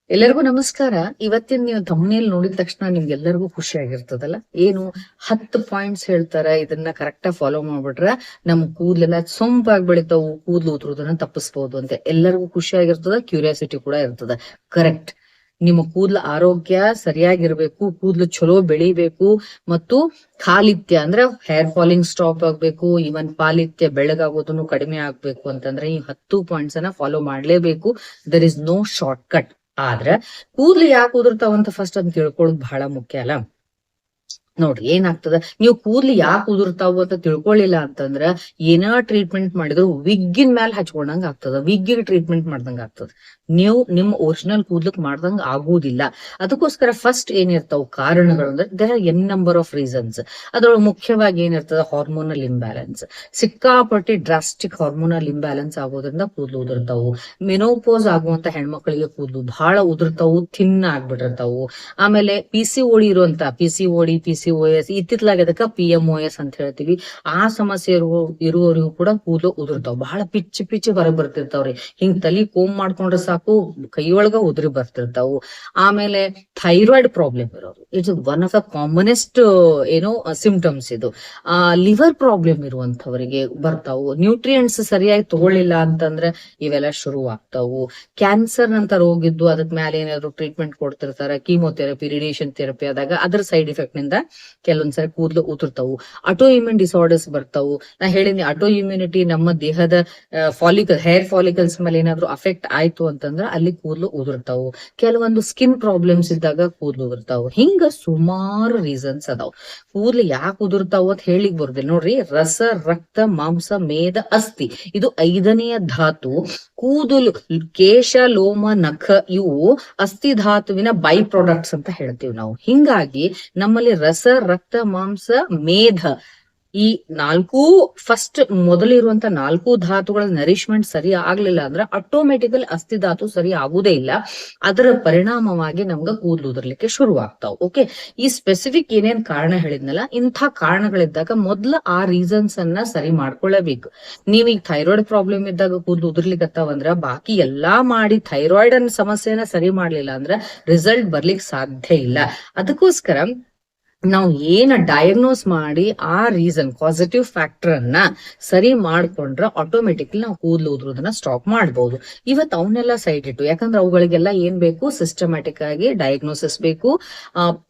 ಎಲ್ಲರಿಗೂ ನಮಸ್ಕಾರ. ಇವತ್ತಿನ ನೀವು ತಮ್ಮನೇಲಿ ನೋಡಿದ ತಕ್ಷಣ ನಿಮ್ಗೆಲ್ಲರಿಗೂ ಖುಷಿ ಆಗಿರ್ತದಲ್ಲ. ಏನು 10 ಪಾಯಿಂಟ್ಸ್ ಹೇಳ್ತಾರ, ಇದನ್ನ ಕರೆಕ್ಟ್ ಆಗಿ ಫಾಲೋ ಮಾಡ್ಬಿಟ್ರ ನಮ್ ಕೂದಲೆಲ್ಲ ಸೊಂಪಾಗಿ ಬೆಳಿತಾವು, ಕೂದಲು ಉದುರೋದನ್ನ ತಪ್ಪಿಸಬಹುದು ಅಂತ ಎಲ್ಲರಿಗೂ ಖುಷಿ ಆಗಿರ್ತದ, ಕ್ಯೂರಿಯಾಸಿಟಿ ಕೂಡ ಇರ್ತದ. ಕರೆಕ್ಟ್. ನಿಮ್ಮ ಕೂದಲ ಆರೋಗ್ಯ ಸರಿಯಾಗಿರ್ಬೇಕು, ಕೂದಲು ಚಲೋ ಬೆಳಿಬೇಕು, ಮತ್ತು ಕಾಲಿತ್ಯ ಅಂದ್ರೆ ಹೇರ್ ಫಾಲಿಂಗ್ ಸ್ಟಾಪ್ ಆಗ್ಬೇಕು, ಇವನ್ ಪಾಲಿತ್ಯ ಬೆಳಗಾಗೋದನ್ನು ಕಡಿಮೆ ಆಗ್ಬೇಕು ಅಂತಂದ್ರೆ ಈ 10 ಪಾಯಿಂಟ್ಸ್ ಅನ್ನ ಫಾಲೋ ಮಾಡ್ಲೇಬೇಕು. There is no shortcut. ಆದ್ರ ಕೂದ್ಲು ಯಾಕೆ ಉದುರ್ತಾವಂತ ಫಸ್ಟ್ ಅದ್ ತಿಳ್ಕೊಳ್ಳೋದು ಬಹಳ ಮುಖ್ಯ ಅಲ್ಲ. ನೋಡ್ರಿ ಏನಾಗ್ತದ, ನೀವು ಕೂದ್ಲು ಯಾಕೆ ಉದುರ್ತಾವು ಅಂತ ತಿಳ್ಕೊಳ್ಳಿಲ್ಲ ಅಂತಂದ್ರ ಏನ ಟ್ರೀಟ್ಮೆಂಟ್ ಮಾಡಿದ್ರು ವಿಗ್ಗಿನ ಮ್ಯಾಲ ಹಚ್ಕೊಂಡಂಗ ಆಗ್ತದ, ವಿಗ್ಗಿಗೆ ಟ್ರೀಟ್ಮೆಂಟ್ ಮಾಡ್ದಂಗ ಆಗ್ತದ. ನೀವು ನಿಮ್ ಒರಿಜಿನಲ್ ಕೂದ್ಲಕ್ ಮಾಡ್ದಂಗ ಆಗುವುದಿಲ್ಲ. ಅದಕ್ಕೋಸ್ಕರ ಫಸ್ಟ್ ಏನಿರ್ತಾವ ಕಾರಣಗಳು ಅಂದ್ರೆ there are an number of reasons. ಅದ್ರೊಳಗೆ ಮುಖ್ಯವಾಗಿ ಏನಿರ್ತದ, ಹಾರ್ಮೋನಲ್ ಇಂಬ್ಯಾಲೆನ್ಸ್. ಸಿಕ್ಕಾಪಟ್ಟಿ ಡ್ರಾಸ್ಟಿಕ್ ಹಾರ್ಮೋನಲ್ ಇಂಬ್ಯಾಲೆನ್ಸ್ ಆಗೋದ್ರಿಂದ ಕೂದಲು ಉದುರ್ತಾವು. ಮೆನೋಪೋಸ್ ಆಗುವಂತ ಹೆಣ್ಮಕ್ಳಿಗೆ ಕೂದಲು ಬಹಳ ಉದುರ್ತಾವು, ಥಿನ್ ಆಗ್ಬಿಟ್ಟಿರ್ತಾವು. ಆಮೇಲೆ PCOD ಇರುವಂತ PCOS ಇತ್ತಿತ್ಲಾಗ ಅದಕ್ಕ PMOS ಅಂತ ಹೇಳ್ತೀವಿ. ಆ ಸಮಸ್ಯೆ ಇರುವವರಿಗೂ ಕೂಡ ಕೂದಲು ಉದುರ್ತಾವ, ಬಹಳ ಪಿಚ್ಚಿ ಹೊರಗೆ ಬರ್ತಿರ್ತಾವ್ರಿ. ಹಿಂಗ್ ತಲಿ ಕೋಮ್ ಮಾಡ್ಕೊಂಡ್ರೆ ಸಾಕು, ಕೈಯೊಳಗ ಉದುರಿ ಬರ್ತಿರ್ತಾವು. ಆಮೇಲೆ ಥೈರಾಯ್ಡ್ ಪ್ರಾಬ್ಲಮ್ ಇರೋರು, it's one of the commonest symptoms ಇದು. ಲಿವರ್ ಪ್ರಾಬ್ಲಮ್ ಇರುವಂತವರಿಗೆ ಬರ್ತಾವು. ನ್ಯೂಟ್ರಿಯೆಂಟ್ಸ್ ಸರಿಯಾಗಿ ತಗೊಳ್ಳಿಲ್ಲ ಅಂತಂದ್ರೆ ಇವೆಲ್ಲ ಶುರು ಆಗ್ತಾವು. ಕ್ಯಾನ್ಸರ್ ಅಂತ ರೋಗ ಇದ್ದು ಅದಕ್ ಮೇಲೆ ಏನಾದ್ರು ಟ್ರೀಟ್ಮೆಂಟ್ ಕೊಡ್ತಿರ್ತಾರ, ಕೀಮೋಥೆರಪಿ, ರೇಡಿಯೇಷನ್ ಥೆರಪಿ ಆದಾಗ ಅದ್ರ ಸೈಡ್ ಎಫೆಕ್ಟ್ ನಿಂದ ಕೆಲವೊಂದ್ಸರಿ ಕೂದಲು ಉದುರ್ತಾವು. ಆಟೋ ಇಮ್ಯೂನ್ ಡಿಸಾರ್ಡರ್ಸ್ ಬರ್ತಾವು. ನಾ ಹೇಳಿನಿ, ಆಟೋ ಇಮ್ಯುನಿಟಿ ನಮ್ಮ ದೇಹದ ಹೇರ್ ಫಾಲಿಕಲ್ಸ್ ಮೇಲೆ ಏನಾದ್ರು ಅಫೆಕ್ಟ್ ಆಯ್ತು ಅಂತಂದ್ರ ಅಲ್ಲಿ ಕೂದಲು ಉದುರ್ತಾವು. ಕೆಲವೊಂದು ಸ್ಕಿನ್ ಪ್ರಾಬ್ಲಮ್ಸ್ ಇದ್ದಾಗ ಕೂದಲು ಉದುರ್ತಾವು. ಹಿಂಗ ಸುಮಾರು ರೀಸನ್ಸ್ ಅದಾವ್. ಕೂದಲು ಯಾಕೆ ಉದುರ್ತಾವು ಅಂತ ಹೇಳಿಕ್ ಬರುದಿಲ್ಲ. ನೋಡ್ರಿ, ರಸ, ರಕ್ತ, ಮಾಂಸ, ಮೇದ, ಅಸ್ಥಿ ಇದು 5ನೇ ಧಾತು. ಕೂದಲು, ಕೇಶ, ಲೋಮ, ನಖ ಇವು ಅಸ್ಥಿ ಧಾತುವಿನ ಬೈ ಪ್ರಾಡಕ್ಟ್ಸ್ ಅಂತ ಹೇಳ್ತೀವಿ ನಾವು. ಹಿಂಗಾಗಿ ನಮ್ಮಲ್ಲಿ ರಸ, ರಕ್ತ, ಮಾಂಸ, ಮೇಧ ಈ 4 ಫಸ್ಟ್ ಮೊದಲಿರುವಂತ 4 ಧಾತುಗಳ ನರಿಶ್ಮೆಂಟ್ ಸರಿ ಆಗ್ಲಿಲ್ಲ ಅಂದ್ರೆ ಆಟೋಮೆಟಿಕಲಿ ಅಸ್ಥಿ ಧಾತು ಸರಿ ಆಗುದೇ ಇಲ್ಲ. ಅದರ ಪರಿಣಾಮವಾಗಿ ನಮ್ಗ ಕೂದಲು ಉದುರ್ಲಿಕ್ಕೆ ಶುರು ಆಗ್ತಾವ. ಓಕೆ, ಈ ಸ್ಪೆಸಿಫಿಕ್ ಏನೇನ್ ಕಾರಣ ಹೇಳಿದ್ನಲ್ಲ, ಇಂಥ ಕಾರಣಗಳಿದ್ದಾಗ ಮೊದ್ಲು ಆ ರೀಸನ್ಸ್ ಅನ್ನ ಸರಿ ಮಾಡ್ಕೊಳ್ಳೇಬೇಕು. ನೀವ್ ಈಗ ಥೈರಾಯ್ಡ್ ಪ್ರಾಬ್ಲಮ್ ಇದ್ದಾಗ ಕೂದಲು ಉದುರ್ಲಿಕ್ಕತ್ತಾವಂದ್ರ ಬಾಕಿ ಎಲ್ಲಾ ಮಾಡಿ ಥೈರಾಯ್ಡ್ ಅನ್ನ ಸಮಸ್ಯೆನ ಸರಿ ಮಾಡ್ಲಿಲ್ಲ ಅಂದ್ರ ರಿಸಲ್ಟ್ ಬರ್ಲಿಕ್ಕೆ ಸಾಧ್ಯ ಇಲ್ಲ. ಅದಕ್ಕೋಸ್ಕರ ನಾವು ಏನ ಡಯಾಗ್ನೋಸ್ ಮಾಡಿ ಆ ರೀಸನ್, ಪಾಸಿಟಿವ್ ಫ್ಯಾಕ್ಟರ್ ಅನ್ನ ಸರಿ ಮಾಡ್ಕೊಂಡ್ರೆ ಆಟೋಮೆಟಿಕ್ಲಿ ನಾವು ಕೂದಲು ಉದುರೋದನ್ನ ಸ್ಟಾಪ್ ಮಾಡ್ಬೋದು. ಇವತ್ತು ಅವನ್ನೆಲ್ಲ ಸೈಡ್ ಇಟ್ಟು, ಯಾಕಂದ್ರೆ ಅವುಗಳಿಗೆಲ್ಲ ಏನ್ ಬೇಕು, ಸಿಸ್ಟಮ್ಯಾಟಿಕ್ ಆಗಿ ಡಯಾಗ್ನೋಸಿಸ್ ಬೇಕು.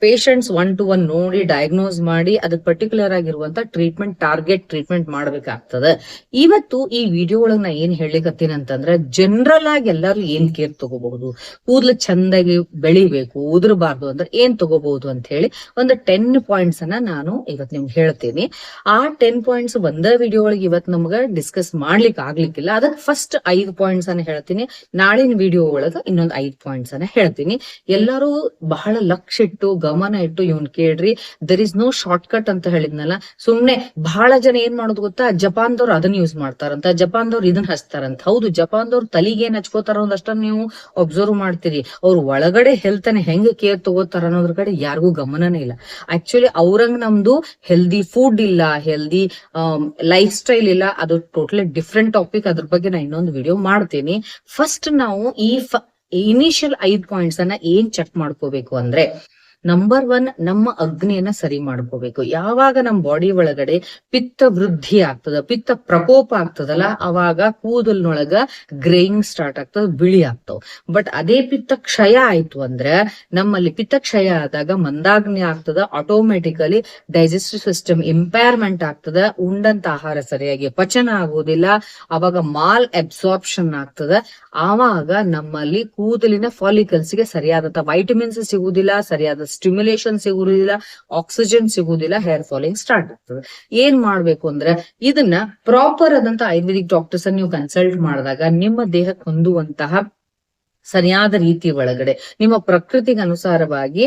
ಪೇಷಂಟ್ಸ್ 1 to 1 ನೋಡಿ ಡಯಾಗ್ನೋಸ್ ಮಾಡಿ ಅದಕ್ಕೆ ಪರ್ಟಿಕ್ಯುಲರ್ ಆಗಿರುವಂತ ಟ್ರೀಟ್ಮೆಂಟ್, ಟಾರ್ಗೆಟ್ ಟ್ರೀಟ್ಮೆಂಟ್ ಮಾಡ್ಬೇಕಾಗ್ತದೆ. ಇವತ್ತು ಈ ವಿಡಿಯೋ ಒಳಗೆ ನಾ ಏನ್ ಹೇಳಿಕತ್ತೀನಿ ಅಂತಂದ್ರೆ, ಜನರಲ್ ಆಗಿ ಎಲ್ಲರೂ ಏನ್ ಕೇರ್ ತಗೋಬಹುದು, ಕೂದಲು ಚಂದಾಗಿ ಬೆಳಿಬೇಕು, ಉದುರಬಾರ್ದು ಅಂದ್ರೆ ಏನ್ ತಗೋಬಹುದು ಅಂತ ಹೇಳಿ ಒಂದು 10 ಪಾಯಿಂಟ್ಸ್ ಅನ್ನ ನಾನು ಇವತ್ ನಿಮ್ಗೆ ಹೇಳ್ತೀನಿ. ಆ 10 ಪಾಯಿಂಟ್ಸ್ ಒಂದೇ ವಿಡಿಯೋ ಒಳಗೆ ಇವತ್ತು ನಮ್ಗ ಡಿಸ್ಕಸ್ ಮಾಡ್ಲಿಕ್ಕೆ ಆಗ್ಲಿಕ್ಕಿಲ್ಲ. ಅದಕ್ಕೆ ಫಸ್ಟ್ 5 ಪಾಯಿಂಟ್ಸ್ ಅನ್ನ ಹೇಳ್ತೀನಿ. ನಾಳಿನ ವಿಡಿಯೋ ಒಳಗ ಇನ್ನೊಂದು 5 ಪಾಯಿಂಟ್ಸ್ ಅನ್ನ ಹೇಳ್ತೀನಿ. ಎಲ್ಲರೂ ಬಹಳ ಲಕ್ಷ್ಯ ಇಟ್ಟು ಗಮನ ಇಟ್ಟು ಇವನ್ ಕೇಳ್ರಿ. There is no shortcut ಅಂತ ಹೇಳಿದ್ನಲ್ಲ. ಸುಮ್ನೆ ಬಹಳ ಜನ ಏನ್ ಮಾಡೋದು ಗೊತ್ತಾ, ಜಪಾನ್ದವ್ರು ಅದನ್ನ ಯೂಸ್ ಮಾಡ್ತಾರಂತ, ಜಪಾನ್ದವ್ರು ಇದನ್ನ ಹಚ್ತಾರಂತ. ಹೌದು, ಜಪಾನ್ದವ್ರು ತಲಿಗೆ ಏನ್ ಹಚ್ಕೋತಾರ ಅನ್ನೋದಷ್ಟ ನೀವು ಒಬ್ಸರ್ವ್ ಮಾಡ್ತೀರಿ. ಅವ್ರು ಒಳಗಡೆ ಹೆಲ್ತ್ ಅನ್ನ ಹೆಂಗ್ ಕೇರ್ ತಗೋತಾರ ಅನ್ನೋದ್ರ ಕಡೆ ಯಾರಿಗೂ ಗಮನನೇ ಇಲ್ಲ. ಆಕ್ಚುಲಿ ಅವ್ರಂಗ್ ನಮ್ದು ಹೆಲ್ದಿ ಫುಡ್ ಇಲ್ಲ, ಹೆಲ್ದಿ ಲೈಫ್ ಸ್ಟೈಲ್ ಇಲ್ಲ. ಅದು ಟೋಟಲಿ ಡಿಫ್ರೆಂಟ್ ಟಾಪಿಕ್. ಅದ್ರ ಬಗ್ಗೆ ನಾ ಇನ್ನೊಂದು ವಿಡಿಯೋ ಮಾಡ್ತೀನಿ. ಫಸ್ಟ್ ನಾವು ಈ ಇನಿಷಿಯಲ್ 5 ಪಾಯಿಂಟ್ಸ್ ಅನ್ನ ಏನ್ ಚೆಕ್ ಮಾಡ್ಕೋಬೇಕು ಅಂದ್ರೆ, ನಂಬರ್ 1, ನಮ್ಮ ಅಗ್ನಿಯನ್ನ ಸರಿ ಮಾಡ್ಕೋಬೇಕು. ಯಾವಾಗ ನಮ್ ಬಾಡಿ ಒಳಗಡೆ ಪಿತ್ತ ವೃದ್ಧಿ ಆಗ್ತದ, ಪಿತ್ತ ಪ್ರಕೋಪ ಆಗ್ತದಲ್ಲ, ಅವಾಗ ಕೂದಲ್ನೊಳಗ ಗ್ರೇಯಿಂಗ್ ಸ್ಟಾರ್ಟ್ ಆಗ್ತದ, ಬಿಳಿ ಆಗ್ತಾವ. ಬಟ್ ಅದೇ ಪಿತ್ತ ಕ್ಷಯ ಆಯ್ತು ಅಂದ್ರೆ, ನಮ್ಮಲ್ಲಿ ಪಿತ್ತ ಕ್ಷಯ ಆದಾಗ ಮಂದಾಗ್ನಿ ಆಗ್ತದ, ಆಟೋಮೆಟಿಕಲಿ ಡೈಜೆಸ್ಟಿವ್ ಸಿಸ್ಟಮ್ ಇಂಪೇರ್ಮೆಂಟ್ ಆಗ್ತದ, ಉಂಡಂತ ಆಹಾರ ಸರಿಯಾಗಿ ಪಚನ ಆಗೋದಿಲ್ಲ, ಅವಾಗ ಮಾಲ್ ಅಬ್ಸಾರ್ಪ್ಷನ್ ಆಗ್ತದ. ಆವಾಗ ನಮ್ಮಲ್ಲಿ ಕೂದಲಿನ ಫಾಲಿಕಲ್ಸ್ ಗೆ ಸರಿಯಾದಂತ ವೈಟಮಿನ್ಸ್ ಸಿಗುದಿಲ್ಲ, ಸರಿಯಾದ ಸ್ಟಿಮ್ಯುಲೇಷನ್ ಸಿಗುವುದಿಲ್ಲ, ಆಕ್ಸಿಜನ್ ಸಿಗುವುದಿಲ್ಲ, ಹೇರ್ ಫಾಲಿಂಗ್ ಸ್ಟಾರ್ಟ್ ಆಗ್ತದೆ. ಏನ್ ಮಾಡ್ಬೇಕು ಅಂದ್ರೆ, ಇದನ್ನ ಪ್ರಾಪರ್ ಆದಂತ ಆಯುರ್ವೇದಿಕ್ ಡಾಕ್ಟರ್ಸ್ ನೀವು ಕನ್ಸಲ್ಟ್ ಮಾಡಿದಾಗ ನಿಮ್ಮ ದೇಹಕ್ಕೆ ಹೊಂದುವಂತಹ ಸರಿಯಾದ ರೀತಿ ಒಳಗಡೆ ನಿಮ್ಮ ಪ್ರಕೃತಿಗೆ ಅನುಸಾರವಾಗಿ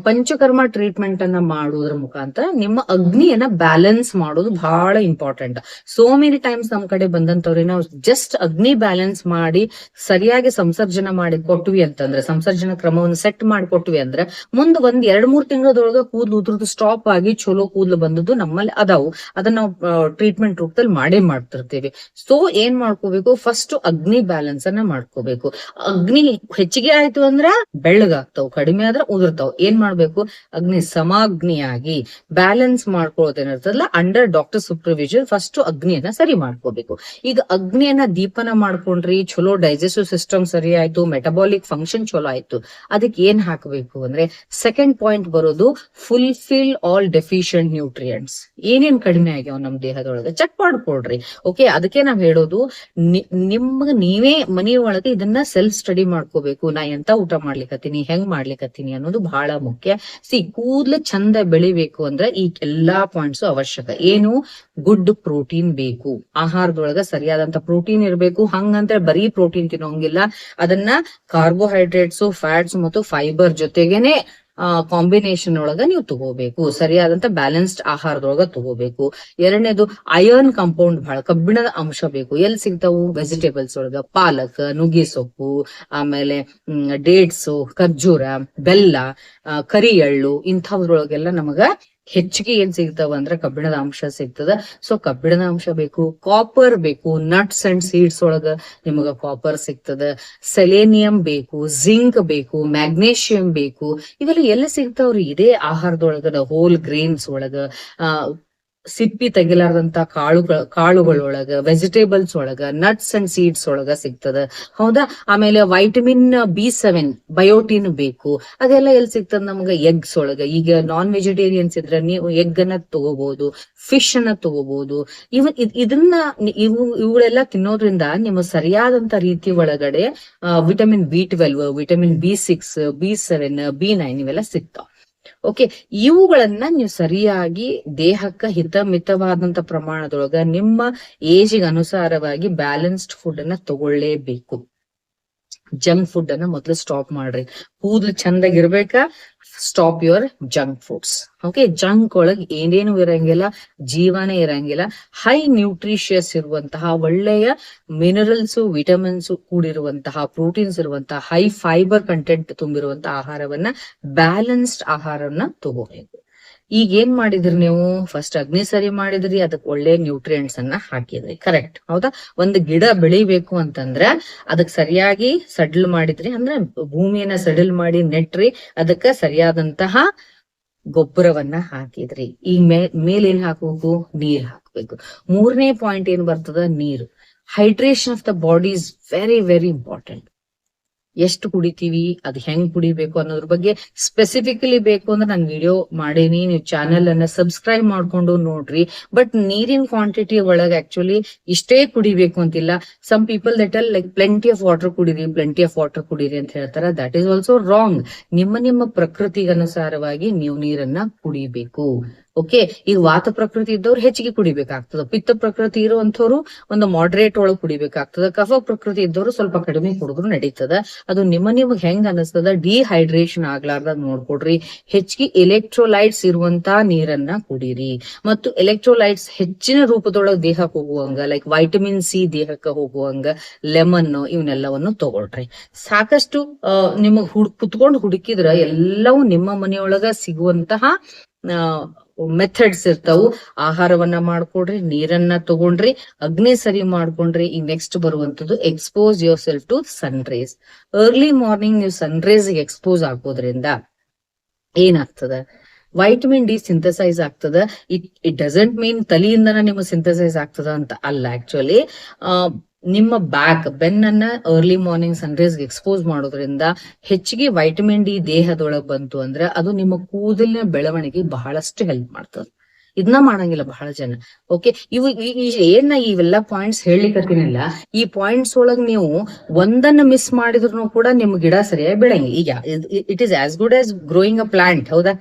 ಪಂಚಕರ್ಮ ಟ್ರೀಟ್ಮೆಂಟ್ ಅನ್ನ ಮಾಡುವುದ್ರ ಮುಖಾಂತರ ನಿಮ್ಮ ಅಗ್ನಿಯನ್ನ ಬ್ಯಾಲೆನ್ಸ್ ಮಾಡೋದು ಬಹಳ ಇಂಪಾರ್ಟೆಂಟ್. ಸೋ ಮೆನಿ ಟೈಮ್ಸ್ ನಮ್ ಕಡೆ ಬಂದಂತವ್ರಿ ನಾವು ಜಸ್ಟ್ ಅಗ್ನಿ ಬ್ಯಾಲೆನ್ಸ್ ಮಾಡಿ ಸರಿಯಾಗಿ ಸಂಸರ್ಜನ ಮಾಡಿ ಕೊಟ್ವಿ ಅಂತಂದ್ರೆ, ಸಂಸರ್ಜನ ಕ್ರಮವನ್ನು ಸೆಟ್ ಮಾಡಿ ಕೊಟ್ವಿ ಅಂದ್ರೆ ಮುಂದ್ 1-2-3 ತಿಂಗಳದೊಳಗ ಕೂದಲು ಉದ್ರದ್ದು ಸ್ಟಾಪ್ ಆಗಿ ಚಲೋ ಕೂದಲು ಬಂದದ್ದು ನಮ್ಮಲ್ಲಿ ಅದಾವು. ಅದನ್ನ ನಾವು ಟ್ರೀಟ್ಮೆಂಟ್ ರೂಪದಲ್ಲಿ ಮಾಡೇ ಮಾಡ್ತಿರ್ತೀವಿ. ಸೊ ಏನ್ ಮಾಡ್ಕೋಬೇಕು, ಫಸ್ಟ್ ಅಗ್ನಿ ಬ್ಯಾಲೆನ್ಸ್ ಅನ್ನ ಮಾಡ್ಕೋಬೇಕು. ಅಗ್ನಿ ಹೆಚ್ಚಿಗೆ ಆಯ್ತು ಅಂದ್ರ ಬೆಳ್ಳಗಾಗ್ತಾವ್, ಕಡಿಮೆ ಆದ್ರೆ ಉದುರ್ತಾವ್. ಏನ್ ಮಾಡ್ಬೇಕು, ಅಗ್ನಿ ಸಮಾಗ್ನಿಯಾಗಿ ಬ್ಯಾಲೆನ್ಸ್ ಮಾಡ್ಕೊಳ್ಳೋದೇನಿರ್ತದಲ್ಲ ಅಂಡರ್ ಡಾಕ್ಟರ್ ಸೂಪರ್ವಿಷನ್ ಫಸ್ಟ್ ಅಗ್ನಿಯನ್ನ ಸರಿ ಮಾಡ್ಕೋಬೇಕು. ಈಗ ಅಗ್ನಿಯನ್ನ ದೀಪನ ಮಾಡ್ಕೊಂಡ್ರಿ, ಚಲೋ ಡೈಜೆಸ್ಟಿವ್ ಸಿಸ್ಟಮ್ ಸರಿ ಆಯ್ತು, ಮೆಟಬಾಲಿಕ್ ಫಂಕ್ಷನ್ ಚಲೋ ಆಯ್ತು. ಅದಕ್ಕೆ ಏನ್ ಹಾಕಬೇಕು ಅಂದ್ರೆ ಸೆಕೆಂಡ್ ಪಾಯಿಂಟ್ ಬರೋದು ಫುಲ್ಫಿಲ್ ಆಲ್ ಡೆಫಿಷಿಯಂಟ್ ನ್ಯೂಟ್ರಿಯೆಂಟ್ಸ್. ಏನೇನ್ ಕಡಿಮೆ ಆಗ್ಯಾವ ನಮ್ ದೇಹದೊಳಗೆ ಚೆಕ್ ಮಾಡ್ಕೊಳ್ರಿ. ಓಕೆ, ಅದಕ್ಕೆ ನಾವ್ ಹೇಳೋದು ನಿಮ್ಗ ನೀವೇ ಮನೆಯೊಳಗೆ ಇದನ್ನ ಸೆಲ್ಫ್ ಸ್ಟಡಿ ಮಾಡ್ಕೋಬೇಕು. ನಾ ಎಂತ ಊಟ ಮಾಡ್ಲಿಕತ್ತೀನಿ, ಹೆಂಗ್ ಮಾಡ್ಲಿಕತ್ತೀನಿ ಅನ್ನೋದು ಬಹಳ ಮುಖ್ಯ. ಕೂದ್ಲು ಚಂದ ಬೆಳಿಬೇಕು ಅಂದ್ರೆ ಈ ಎಲ್ಲಾ ಪಾಯಿಂಟ್ಸ್ ಅವಶ್ಯಕ. ಏನು, ಗುಡ್ ಪ್ರೋಟೀನ್ ಬೇಕು, ಆಹಾರದೊಳಗ ಸರಿಯಾದಂತ ಪ್ರೋಟೀನ್ ಇರಬೇಕು. ಹಂಗಂದ್ರೆ ಬರೀ ಪ್ರೋಟೀನ್ ತಿನ್ನೋಂಗಿಲ್ಲ, ಅದನ್ನ ಕಾರ್ಬೋಹೈಡ್ರೇಟ್ಸ್, ಫ್ಯಾಟ್ಸ್ ಮತ್ತು ಫೈಬರ್ ಜೊತೆಗೇನೆ ಕಾಂಬಿನೇಷನ್ ಒಳಗ ನೀವು ತಗೋಬೇಕು. ಸರಿಯಾದಂತ ಬ್ಯಾಲೆನ್ಸ್ಡ್ ಆಹಾರದೊಳಗ ತಗೋಬೇಕು. ಎರಡನೇದು ಅಯರ್ನ್ ಕಂಪೌಂಡ್, ಬಹಳ ಕಬ್ಬಿಣದ ಅಂಶ ಬೇಕು. ಎಲ್ಲಿ ಸಿಗ್ತಾವು, ವೆಜಿಟೇಬಲ್ಸ್ ಒಳಗ ಪಾಲಕ್, ನುಗ್ಗೆ ಸೊಪ್ಪು, ಆಮೇಲೆ ಡೇಟ್ಸ್, ಖರ್ಜೂರ, ಬೆಲ್ಲ, ಕರಿ ಎಳ್ಳು, ಇಂಥವ್ರೊಳಗೆಲ್ಲ ನಮಗ ಹೆಚ್ಚಿಗೆ ಏನ್ ಸಿಗ್ತಾವ ಅಂದ್ರೆ ಕಬ್ಬಿಣದ ಅಂಶ ಸಿಗ್ತದ. ಸೊ ಕಬ್ಬಿಣದ ಅಂಶ ಬೇಕು, ಕಾಪರ್ ಬೇಕು, ನಟ್ಸ್ ಅಂಡ್ ಸೀಡ್ಸ್ ಒಳಗ ನಿಮಗ ಕಾಪರ್ ಸಿಗ್ತದ, ಸೆಲೇನಿಯಂ ಬೇಕು, ಜಿಂಕ್ ಬೇಕು, ಮ್ಯಾಗ್ನೇಷಿಯಂ ಬೇಕು. ಇವೆಲ್ಲ ಎಲ್ಲಿ ಸಿಗ್ತಾವ್ರಿ, ಇದೇ ಆಹಾರದೊಳಗ, ಹೋಲ್ ಗ್ರೇನ್ಸ್ ಒಳಗ, ಸಿಪ್ಪಿ ತೆಗಿಲಾರ್ದಂತ ಕಾಳುಗಳೊಳಗ, ವೆಜಿಟೇಬಲ್ಸ್ ಒಳಗ, ನಟ್ಸ್ ಅಂಡ್ ಸೀಡ್ಸ್ ಒಳಗ ಸಿಗ್ತದ. ಹೌದಾ, ಆಮೇಲೆ ವೈಟಮಿನ್ B7, ಬಯೋಟಿನ್ ಬೇಕು. ಅದೆಲ್ಲ ಎಲ್ಲಿ ಸಿಗ್ತದ ನಮ್ಗ, ಎಗ್ಸ್ ಒಳಗ. ಈಗ ನಾನ್ ವೆಜಿಟೇರಿಯನ್ಸ್ ಇದ್ರೆ ನೀವು ಎಗ್ ಅನ್ನ ತಗೋಬಹುದು, ಫಿಶ್ ಅನ್ನ ತಗೋಬಹುದು. ಇದನ್ನ ಇವುಗಳೆಲ್ಲ ತಿನ್ನೋದ್ರಿಂದ ನಿಮ್ಮ ಸರಿಯಾದಂತ ರೀತಿ ಒಳಗಡೆ vitamin B12, vitamin B6, B7, B9 ಇವೆಲ್ಲ ಸಿಗ್ತಾವ. ಓಕೆ, ಇವುಗಳನ್ನ ನೀವು ಸರಿಯಾಗಿ ದೇಹಕ್ಕ ಹಿತಮಿತವಾದಂತ ಪ್ರಮಾಣದೊಳಗ ನಿಮ್ಮ ಏಜಿಗೆ ಅನುಸಾರವಾಗಿ ಬ್ಯಾಲೆನ್ಸ್ಡ್ ಫುಡ್ ಅನ್ನ ತಗೊಳ್ಳೇಬೇಕು. ಜಂಕ್ ಫುಡ್ ಅನ್ನ ಮೊದಲು ಸ್ಟಾಪ್ ಮಾಡ್ರಿ. ಕೂದಲು ಚಂದಾಗಿರ್ಬೇಕಾ, stop your junk foods. Okay, junk ಒಳಗ್ ಏನೇನು ಇರಂಗಿಲ್ಲ, ಜೀವನೇ ಇರಂಗಿಲ್ಲ. ಹೈ ನ್ಯೂಟ್ರಿಷಿಯಸ್ ಇರುವಂತಹ, ಒಳ್ಳೆಯ ಮಿನರಲ್ಸ್, ವಿಟಮಿನ್ಸ್ ಕೂಡಿರುವಂತಹ, ಪ್ರೋಟೀನ್ಸ್ ಇರುವಂತಹ, ಹೈ ಫೈಬರ್ ಕಂಟೆಂಟ್ ತುಂಬಿರುವಂತಹ ಆಹಾರವನ್ನ, ಬ್ಯಾಲೆನ್ಸ್ಡ್ ಆಹಾರವನ್ನ ತಗೋಬೇಕು. ಈಗ ಏನ್ ಮಾಡಿದ್ರಿ ನೀವು, ಫಸ್ಟ್ ಅಗ್ನಿ ಸರಿ ಮಾಡಿದ್ರಿ, ಅದಕ್ಕೆ ಒಳ್ಳೆ ನ್ಯೂಟ್ರಿಯೆಂಟ್ಸ್ ಅನ್ನ ಹಾಕಿದ್ರಿ. ಕರೆಕ್ಟ್, ಹೌದಾ? ಒಂದು ಗಿಡ ಬೆಳಿಬೇಕು ಅಂತಂದ್ರೆ ಅದಕ್ ಸರಿಯಾಗಿ ಸಡ್ಲ್ ಮಾಡಿದ್ರಿ, ಅಂದ್ರೆ ಭೂಮಿಯನ್ನ ಸಡಿಲ್ ಮಾಡಿ ನೆಟ್ರಿ, ಅದಕ್ಕ ಸರಿಯಾದಂತಹ ಗೊಬ್ಬರವನ್ನ ಹಾಕಿದ್ರಿ. ಈಗ ಮೇಲೇನ್ ಹಾಕ್ಬೇಕು, ನೀರ್ ಹಾಕ್ಬೇಕು. ಮೂರನೇ ಪಾಯಿಂಟ್ ಏನ್ ಬರ್ತದ, ನೀರು. Hydration of the body is very very important. ಎಷ್ಟು ಕುಡಿತೀವಿ, ಅದು ಹೆಂಗ್ ಕುಡಿಬೇಕು ಅನ್ನೋದ್ರ ಬಗ್ಗೆ ಸ್ಪೆಸಿಫಿಕಲಿ ಬೇಕು ಅಂದ್ರೆ ನಾನು ವಿಡಿಯೋ ಮಾಡೀನಿ, ನೀವು ಚಾನೆಲ್ ಅನ್ನ ಸಬ್ಸ್ಕ್ರೈಬ್ ಮಾಡ್ಕೊಂಡು ನೋಡ್ರಿ. ಬಟ್ ನೀರಿನ ಕ್ವಾಂಟಿಟಿ ಒಳಗೆ ಆಕ್ಚುಲಿ ಇಷ್ಟೇ ಕುಡಿಬೇಕು ಅಂತಿಲ್ಲ. Some people that all like plenty of water ಕುಡೀರಿ, ಪ್ಲೆಂಟಿ ಆಫ್ ವಾಟರ್ ಕುಡೀರಿ ಅಂತ ಹೇಳ್ತಾರೆ. That is also wrong. ನಿಮ್ಮ ಪ್ರಕೃತಿಗೆ ಅನುಸಾರವಾಗಿ ನೀವು ನೀರನ್ನ ಕುಡಿಬೇಕು. ಓಕೆ, ಈಗ ವಾತ ಪ್ರಕೃತಿ ಇದ್ದವ್ರು ಹೆಚ್ಚಿಗೆ ಕುಡಿಬೇಕಾಗ್ತದ, ಪಿತ್ತ ಪ್ರಕೃತಿ ಇರುವಂತವ್ರು ಒಂದು ಮಾಡರೇಟ್ ಒಳಗೆ ಕುಡಿಬೇಕಾಗ್ತದ, ಕಫ ಪ್ರಕೃತಿ ಇದ್ದವ್ರು ಸ್ವಲ್ಪ ಕಡಿಮೆ ಕುಡಿದ್ರು ನಡೀತದ. ಅದು ನಿಮಗ್ ಹೆಂಗ್ ಅನಿಸ್ತದ, ಡಿಹೈಡ್ರೇಷನ್ ಆಗ್ಲಾರ್ದಾಗ ನೋಡ್ಕೊಡ್ರಿ. ಹೆಚ್ಚಿಗೆ ಎಲೆಕ್ಟ್ರೋಲೈಟ್ಸ್ ಇರುವಂತ ನೀರನ್ನ ಕುಡೀರಿ. ಮತ್ತು ಎಲೆಕ್ಟ್ರೋಲೈಟ್ಸ್ ಹೆಚ್ಚಿನ ರೂಪದೊಳಗೆ ದೇಹಕ್ಕೆ ಹೋಗುವಂಗ, ಲೈಕ್ ವೈಟಮಿನ್ C ದೇಹಕ್ಕೆ ಹೋಗುವಂಗ ಲೆಮನ್, ಇವನ್ನೆಲ್ಲವನ್ನು ತಗೊಳ್ರಿ. ಸಾಕಷ್ಟು ನಿಮಗ್ ಕುತ್ಕೊಂಡು ಹುಡುಕಿದ್ರ ಎಲ್ಲವೂ ನಿಮ್ಮ ಮನೆಯೊಳಗ ಸಿಗುವಂತಹ ಮೆಥಡ್ಸ್ ಇರ್ತಾವು. ಆಹಾರವನ್ನ ಮಾಡ್ಕೊಡ್ರಿ, ನೀರನ್ನ ತಗೊಂಡ್ರಿ, ಅಗ್ನಿ ಸರಿ ಮಾಡ್ಕೊಂಡ್ರಿ. ಈ ನೆಕ್ಸ್ಟ್ ಬರುವಂತದ್ದು expose yourself to sunrise. Early morning ನೀವು ಸನ್ ರೈಸ್ ಎಕ್ಸ್ಪೋಸ್ ಆಗೋದ್ರಿಂದ ಏನಾಗ್ತದ, ವೈಟಮಿನ್ D ಸಿಂಥಸೈಸ್ ಆಗ್ತದ. ಇಟ್ ಡಸಂಟ್ ಮೀನ್ ತಲೆಯಿಂದನ ನಿಮಗೆ ಸಿಂಥಸೈಸ್ ಆಗ್ತದ ಅಂತ ಅಲ್ಲ. ಆಕ್ಚುಲಿ ನಿಮ್ಮ ಬೆನ್ನನ್ನ ಅರ್ಲಿ ಮಾರ್ನಿಂಗ್ ಸನ್ರೈಸ್ ಎಕ್ಸ್ಪೋಸ್ ಮಾಡೋದ್ರಿಂದ ಹೆಚ್ಚಿಗೆ ವೈಟಮಿನ್ D ದೇಹದೊಳಗ್ ಬಂತು ಅಂದ್ರೆ ಅದು ನಿಮ್ಮ ಕೂದಲಿನ ಬೆಳವಣಿಗೆ ಬಹಳಷ್ಟು ಹೆಲ್ಪ್ ಮಾಡ್ತದೆ. ಇದನ್ನ ಮಾಡಂಗಿಲ್ಲ ಬಹಳ ಜನ. ಓಕೆ, ಇವೆಲ್ಲ ಪಾಯಿಂಟ್ಸ್ ಹೇಳಿಕತ್ತೀನಲ್ಲ, ಈ ಪಾಯಿಂಟ್ಸ್ ಒಳಗ್ ನೀವು ಒಂದನ್ನ ಮಿಸ್ ಮಾಡಿದ್ರು ಕೂಡ ನಿಮ್ ಗಿಡ ಸರಿಯಾಗಿ ಬೆಳಂಗಿಲ್ಲ. ಈಗ it is as good as growing a plant. ಹೌದಾ,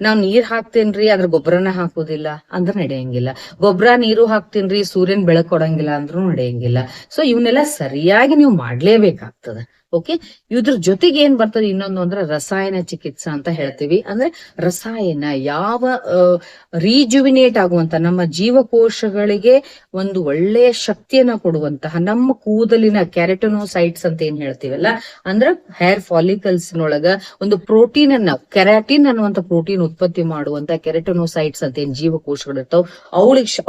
ನಾವ್ ನೀರ್ ಹಾಕ್ತೇನ್ರಿ, ಅದ್ರ ಗೊಬ್ಬರನ ಹಾಕೋದಿಲ್ಲ ಅಂದ್ರೆ ನಡೆಯಂಗಿಲ್ಲ. ಗೊಬ್ಬರ ನೀರು ಹಾಕ್ತೇನ್ರಿ, ಸೂರ್ಯನ್ ಬೆಳಕ್ ಕೊಡಂಗಿಲ್ಲ ಅಂದ್ರೂ ನಡೆಯಂಗಿಲ್ಲ. ಸೊ ಇವನ್ನೆಲ್ಲ ಸರಿಯಾಗಿ ನೀವು ಮಾಡ್ಲೇಬೇಕಾಗ್ತದ. ಓಕೆ, ಇದ್ರ ಜೊತೆಗೆ ಏನ್ ಬರ್ತದೆ ಇನ್ನೊಂದು ಅಂದ್ರೆ ರಸಾಯನ ಚಿಕಿತ್ಸಾ ಅಂತ ಹೇಳ್ತೀವಿ. ಅಂದ್ರೆ ರಸಾಯನ ಯಾವ ರೀಜುವಿನೇಟ್ ಆಗುವಂತ ನಮ್ಮ ಜೀವಕೋಶಗಳಿಗೆ ಒಂದು ಒಳ್ಳೆಯ ಶಕ್ತಿಯನ್ನ ಕೊಡುವಂತಹ, ನಮ್ಮ ಕೂದಲಿನ ಕ್ಯಾರೆಟನೋಸೈಟ್ಸ್ ಅಂತ ಏನ್ ಹೇಳ್ತೀವಲ್ಲ, ಅಂದ್ರೆ ಹೇರ್ ಫಾಲಿಕಲ್ಸ್ ನೊಳಗ ಒಂದು ಪ್ರೋಟೀನ್ ಅನ್ನ, ಕೆರಾಟಿನ್ ಅನ್ನುವಂತ ಪ್ರೋಟೀನ್ ಉತ್ಪತ್ತಿ ಮಾಡುವಂತ ಕೆರೆಟನೋಸೈಟ್ಸ್ ಅಂತ ಏನ್ ಜೀವಕೋಶಗಳಿರ್ತಾವ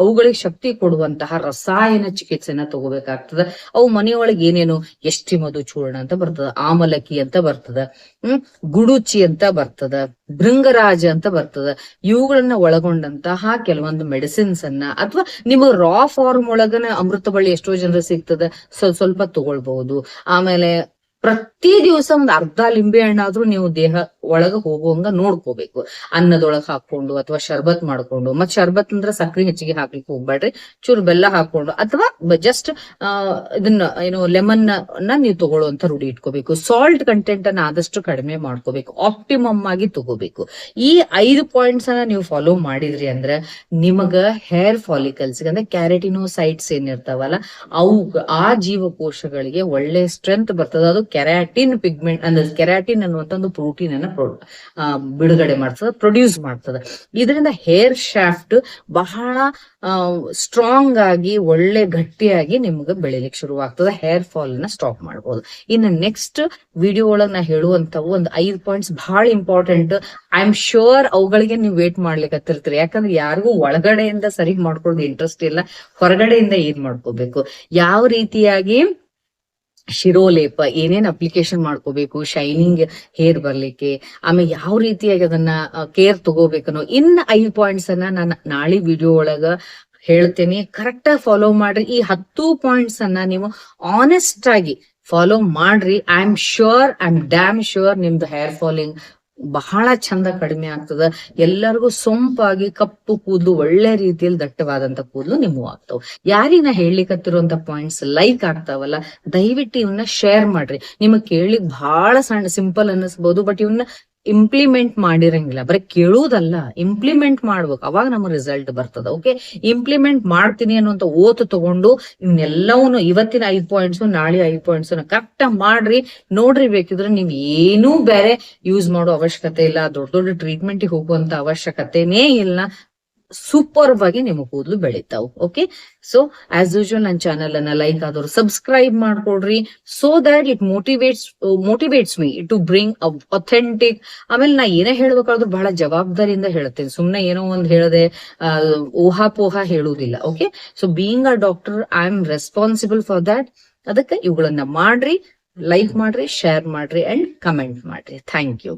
ಅವುಗಳಿಗೆ ಶಕ್ತಿ ಕೊಡುವಂತಹ ರಸಾಯನ ಚಿಕಿತ್ಸೆನ ತಗೋಬೇಕಾಗ್ತದ. ಅವು ಮನೆಯೊಳಗೆ ಏನೇನು ಎಷ್ಟಿಮದು ಚೂರ್ಣ ಅಂತ ಬರ್ತದ, ಆಮಲಕಿ ಅಂತ ಬರ್ತದ, ಗುಡುಚಿ ಅಂತ ಬರ್ತದ, ಭೃಂಗರಾಜ ಅಂತ ಬರ್ತದ. ಇವುಗಳನ್ನ ಒಳಗೊಂಡಂತಹ ಕೆಲವೊಂದು ಮೆಡಿಸಿನ್ಸ್ ಅನ್ನ, ಅಥವಾ ನಿಮ್ಮ ರಾ ಫಾರ್ಮ್ ಒಳಗನ ಅಮೃತ ಬಳ್ಳಿ ಎಷ್ಟೋ ಜನರು ಸಿಗ್ತದ, ಸ್ವಲ್ಪ ತಗೊಳ್ಬಹುದು. ಆಮೇಲೆ ಪ್ರತಿ ದಿವಸ ಒಂದು ಅರ್ಧ ಲಿಂಬೆ ಹಣ್ಣಾದ್ರೂ ನೀವು ದೇಹ ಒಳಗ ಹೋಗುವಂಗ ನೋಡ್ಕೋಬೇಕು. ಅನ್ನದೊಳಗ ಹಾಕೊಂಡು ಅಥವಾ ಶರ್ಬತ್ ಮಾಡ್ಕೊಂಡು, ಮತ್ ಶರ್ಬತ್ ಅಂದ್ರೆ ಸಕ್ರೆ ಹೆಚ್ಚಿಗೆ ಹಾಕ್ಲಿಕ್ಕೆ ಹೋಗ್ಬೇಡ್ರಿ, ಚೂರು ಬೆಲ್ಲ ಹಾಕೊಂಡು ಅಥವಾ ಜಸ್ಟ್ ಇದನ್ನ ಏನು ಲೆಮನ್ ನೀವು ತಗೊಳ್ಳುವಂತ ರೂಢಿ ಇಟ್ಕೋಬೇಕು. ಸಾಲ್ಟ್ ಕಂಟೆಂಟ್ ಅನ್ನ ಆದಷ್ಟು ಕಡಿಮೆ ಮಾಡ್ಕೋಬೇಕು, ಆಪ್ಟಿಮಮ್ ಆಗಿ ತಗೋಬೇಕು. ಈ 5 ಪಾಯಿಂಟ್ಸ್ ಅನ್ನ ನೀವು ಫಾಲೋ ಮಾಡಿದ್ರಿ ಅಂದ್ರೆ ನಿಮಗ ಹೇರ್ ಫಾಲಿಕಲ್ಸ್ ಅಂದ್ರೆ ಕ್ಯಾರೆಟಿನೋಸೈಟ್ಸ್ ಏನಿರ್ತಾವಲ್ಲ ಅವು ಆ ಜೀವಕೋಶಗಳಿಗೆ ಒಳ್ಳೆ ಸ್ಟ್ರೆಂತ್ ಬರ್ತದ. ಅದು ಕೆರಾಟಿನ್ ಪಿಗ್ಮೆಂಟ್ ಅಂದ್ರೆ ಕೆರಾಟಿನ್ ಅನ್ನುವಂತ ಒಂದು ಪ್ರೋಟೀನ್ ಅನ್ನ ಬಿಡುಗಡೆ ಮಾಡ್ತದ, ಪ್ರೊಡ್ಯೂಸ್ ಮಾಡ್ತದ. ಇದರಿಂದ ಹೇರ್ ಶಾಫ್ಟ್ ಬಹಳ ಸ್ಟ್ರಾಂಗ್ ಆಗಿ ಒಳ್ಳೆ ಗಟ್ಟಿಯಾಗಿ ನಿಮ್ಗೆ ಬೆಳಿಲಿಕ್ಕೆ ಶುರುವಾಗ್ತದೆ. ಹೇರ್ ಫಾಲ್ ನ ಸ್ಟಾಪ್ ಮಾಡ್ಬೋದು. ಇನ್ನು ನೆಕ್ಸ್ಟ್ ವಿಡಿಯೋ ಒಳಗೆ ನಾ ಹೇಳುವಂತವು ಒಂದು 5 ಪಾಯಿಂಟ್ಸ್ ಬಹಳ ಇಂಪಾರ್ಟೆಂಟ್. ಐ ಆಮ್ ಶ್ಯೂರ್ ಅವುಗಳಿಗೆ ನೀವು ವೇಟ್ ಮಾಡ್ಲಿಕ್ಕೆ. ಯಾಕಂದ್ರೆ ಯಾರಿಗೂ ಒಳಗಡೆಯಿಂದ ಸರಿ ಮಾಡ್ಕೊಳ್ಳೋದು ಇಂಟ್ರೆಸ್ಟ್ ಇಲ್ಲ, ಹೊರಗಡೆಯಿಂದ ಏನ್ ಮಾಡ್ಕೋಬೇಕು, ಯಾವ ರೀತಿಯಾಗಿ ಶಿರೋಲೇಪ ಏನೇನ್ ಅಪ್ಲಿಕೇಶನ್ ಮಾಡ್ಕೋಬೇಕು ಶೈನಿಂಗ್ ಹೇರ್ ಬರ್ಲಿಕ್ಕೆ, ಆಮೇಲೆ ಯಾವ ರೀತಿಯಾಗಿ ಅದನ್ನ ಕೇರ್ ತಗೋಬೇಕನ್ನೋ ಇನ್ನು 5 ಪಾಯಿಂಟ್ಸ್ ಅನ್ನ ನಾನು ನಾಳೆ ವಿಡಿಯೋ ಒಳಗ ಹೇಳ್ತೇನೆ. ಕರೆಕ್ಟ್ ಆಗಿ ಫಾಲೋ ಮಾಡ್ರಿ. ಈ 10 ಪಾಯಿಂಟ್ಸ್ ಅನ್ನ ನೀವು ಆನೆಸ್ಟ್ ಆಗಿ ಫಾಲೋ ಮಾಡ್ರಿ. ಐ ಆಮ್ ಡ್ಯಾಮ್ ಶ್ಯೂರ್ ನಿಮ್ದು ಹೇರ್ ಫಾಲಿಂಗ್ ಬಹಳ ಚಂದ ಕಡಿಮೆ ಆಗ್ತದ. ಎಲ್ಲರಿಗೂ ಸೊಂಪಾಗಿ ಕಪ್ಪು ಕೂದಲು, ಒಳ್ಳೆ ರೀತಿಯಲ್ಲಿ ದಟ್ಟವಾದಂತ ಕೂದಲು ನಿಮ್ಮವು ಆಗ್ತಾವ. ಯಾರಿನ ಹೇಳಲಿಕ್ಕತ್ತಿರುವಂತ ಪಾಯಿಂಟ್ಸ್ ಲೈಕ್ ಆಗ್ತಾವಲ್ಲ, ದಯವಿಟ್ಟು ಇವನ್ನ ಶೇರ್ ಮಾಡ್ರಿ. ನಿಮಗ್ ಕೇಳಲಿಕ್ ಬಹಳ ಸಣ್ಣ ಸಿಂಪಲ್ ಅನ್ನಿಸ್ಬೋದು, ಬಟ್ ಇವನ್ನ ಇಂಪ್ಲಿಮೆಂಟ್ ಮಾಡಿರಂಗಿಲ್ಲ. ಬರೀ ಕೇಳುವುದಲ್ಲ, ಇಂಪ್ಲಿಮೆಂಟ್ ಮಾಡ್ಬೇಕು, ಅವಾಗ ನಮ್ಮ ರಿಸಲ್ಟ್ ಬರ್ತದ. ಓಕೆ, ಇಂಪ್ಲಿಮೆಂಟ್ ಮಾಡ್ತೀನಿ ಅನ್ನುವಂತ ಓತು ತಗೊಂಡು ಇವನ್ನೆಲ್ಲವೂ ಇವತ್ತಿನ 5 ಪಾಯಿಂಟ್ಸ್ ನಾಳೆ 5 ಪಾಯಿಂಟ್ಸ್ ಕರೆಕ್ಟ್ ಮಾಡ್ರಿ. ನೋಡ್ರಿ, ಬೇಕಿದ್ರೆ ನೀವ್ ಏನೂ ಬೇರೆ ಯೂಸ್ ಮಾಡೋ ಅವಶ್ಯಕತೆ ಇಲ್ಲ, ದೊಡ್ಡ ದೊಡ್ಡ ಟ್ರೀಟ್ಮೆಂಟ್ ಹೋಗುವಂತ ಅವಶ್ಯಕತೆನೇ ಇಲ್ಲ. ಸೂಪರ್ ಆಗಿ ನಿಮ್ಮ ಕೂದಲು ಬೆಳಿತಾವ್. ಓಕೆ, ಸೊ ಆಸ್ ಯೂಶುವಲ್ ನನ್ನ ಚಾನಲ್ ಅನ್ನ ಲೈಕ್ ಆದವ್ರು ಸಬ್ಸ್ಕ್ರೈಬ್ ಮಾಡ್ಕೊಡ್ರಿ, so that it motivates me to bring authentic. ಆಮೇಲೆ ನಾ ಏನೇ ಹೇಳ್ಬೇಕಾದ್ರೂ ಬಹಳ ಜವಾಬ್ದಾರಿಯಿಂದ ಹೇಳ್ತೇನೆ, ಸುಮ್ನೆ ಏನೋ ಒಂದ್ ಹೇಳದೆ ಊಹಾಪೋಹ ಹೇಳುವುದಿಲ್ಲ. Okay, so being a doctor I am responsible for that. ಅದಕ್ಕೆ ಇವುಗಳನ್ನ ಮಾಡ್ರಿ, ಲೈಕ್ ಮಾಡ್ರಿ, ಶೇರ್ ಮಾಡ್ರಿ ಅಂಡ್ ಕಮೆಂಟ್ ಮಾಡ್ರಿ. Thank you.